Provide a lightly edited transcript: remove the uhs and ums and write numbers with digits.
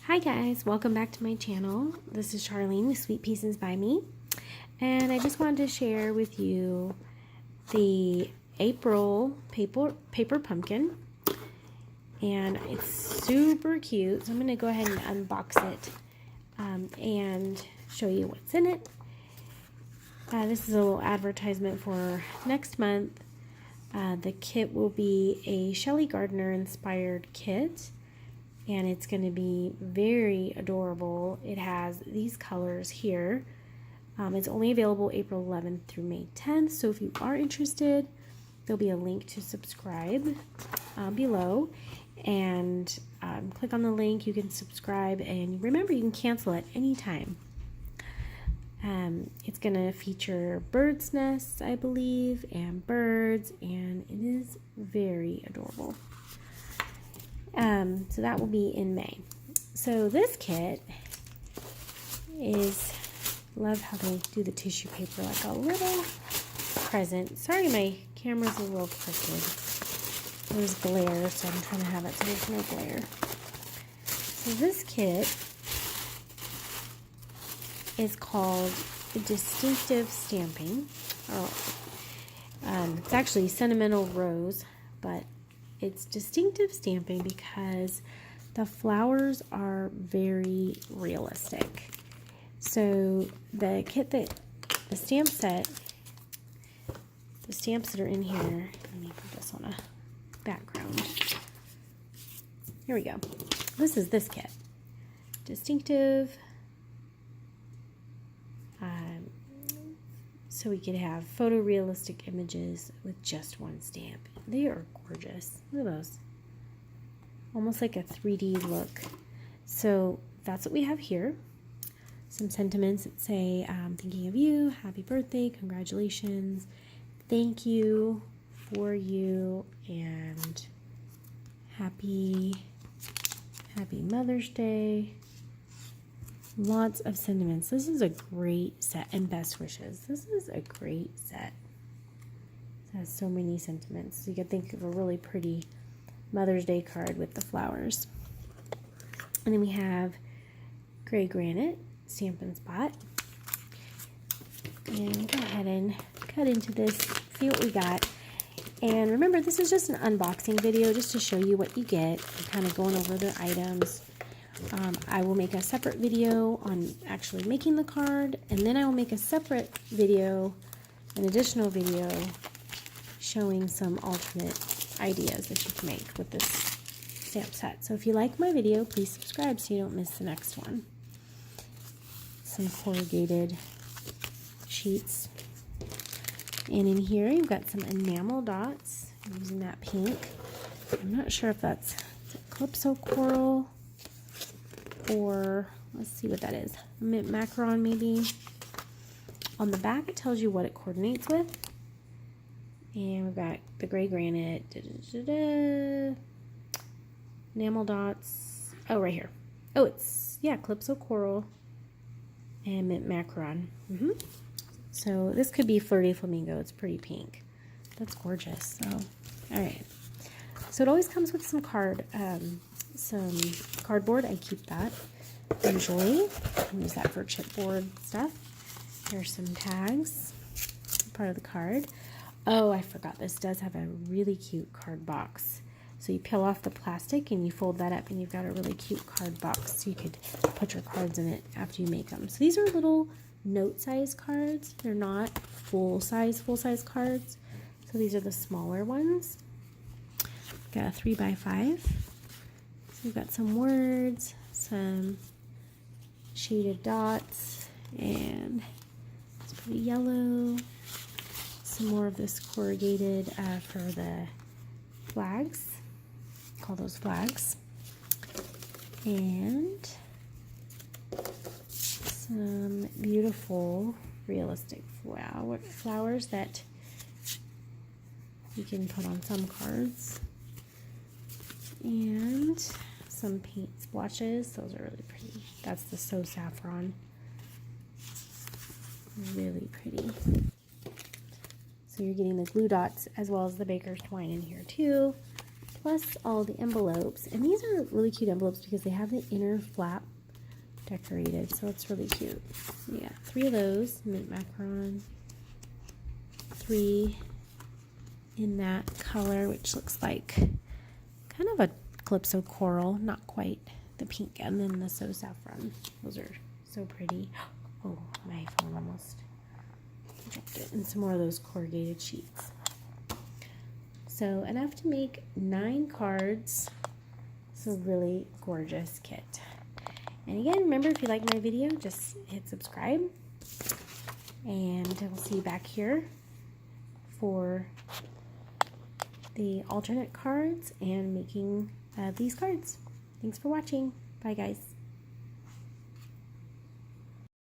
Hi guys, welcome back to my channel. This is Charlene with Sweet Pieces by Me, and I just wanted to share with you the April paper pumpkin, and it's super cute. So I'm going to go ahead and unbox it and show you what's in it. This is a little advertisement for next month. The kit will be a Shelley Gardner inspired kit. And it's going to be very adorable. It has these colors here. It's only available April 11th through May 10th. So if you are interested, there'll be a link to subscribe below. And click on the link, you can subscribe. And remember, you can cancel at any time. It's going to feature bird's nests, I believe, and birds. And it is very adorable. So that will be in May. So this kit is, love how they do the tissue paper like a little present. Sorry, my camera's a little crooked. There's glare, so I'm trying to have it so there's no glare. So this kit is called Distinctive Stamping. It's actually Sentimental Rose, but it's distinctive stamping because the flowers are very realistic. So the kit the stamp set, the stamps that are in here, let me put this on a background. Here we go. This is this kit. Distinctive. So we could have photorealistic images with just one stamp. They are gorgeous. Look at those. Almost like a 3D look. So that's what we have here. Some sentiments that say, thinking of you, happy birthday, congratulations, thank you, for you, and happy Mother's Day. Lots of sentiments. This is a great set, and best wishes. This is a great set. It has so many sentiments. So you can think of a really pretty Mother's Day card with the flowers. And then we have gray granite, Stampin' Spot. And go ahead and cut into this, see what we got. And remember, this is just an unboxing video just to show you what you get, and kind of going over the items. I will make a separate video on actually making the card, and then I will make a separate video, an additional video, showing some alternate ideas that you can make with this stamp set. So if you like my video, please subscribe so you don't miss the next one. Some corrugated sheets. And in here you've got some enamel dots. I'm using that pink. I'm not sure if that's Calypso Coral or, let's see what that is, mint macaron maybe. On the back it tells you what it coordinates with. And we've got the gray granite, enamel dots. Oh, right here. Oh, it's, yeah, Calypso Coral and mint macaron. So this could be Flirty Flamingo. It's pretty pink. That's gorgeous. So, all right. So it always comes with some cardboard. I keep that usually. I use that for chipboard stuff. Here's some tags, part of the card. Oh, I forgot. This does have a really cute card box. So you peel off the plastic and you fold that up and you've got a really cute card box. So you could put your cards in it after you make them. So these are little note-size cards. They're not full-size cards. So these are the smaller ones. Got a 3x5. So we've got some words, some shaded dots, and it's pretty yellow. Some more of this corrugated for the flags. Call those flags. And some beautiful realistic flowers that you can put on some cards. And some paint splotches. Those are really pretty. That's the So Saffron. Really pretty. So you're getting the glue dots as well as the baker's twine in here too. plus all the envelopes. And these are really cute envelopes because they have the inner flap decorated, so it's really cute. Yeah, 3 of those, mint macaron, 3 in that color, which looks like kind of a calypso coral, not quite the pink, and then the so saffron. Those are so pretty. Oh, my phone almost dropped it. And some more of those corrugated sheets. So enough to make 9 cards. It's a really gorgeous kit. And again, remember, if you like my video, just hit subscribe. And I will see you back here for the alternate cards and making these cards. Thanks for watching. Bye, guys.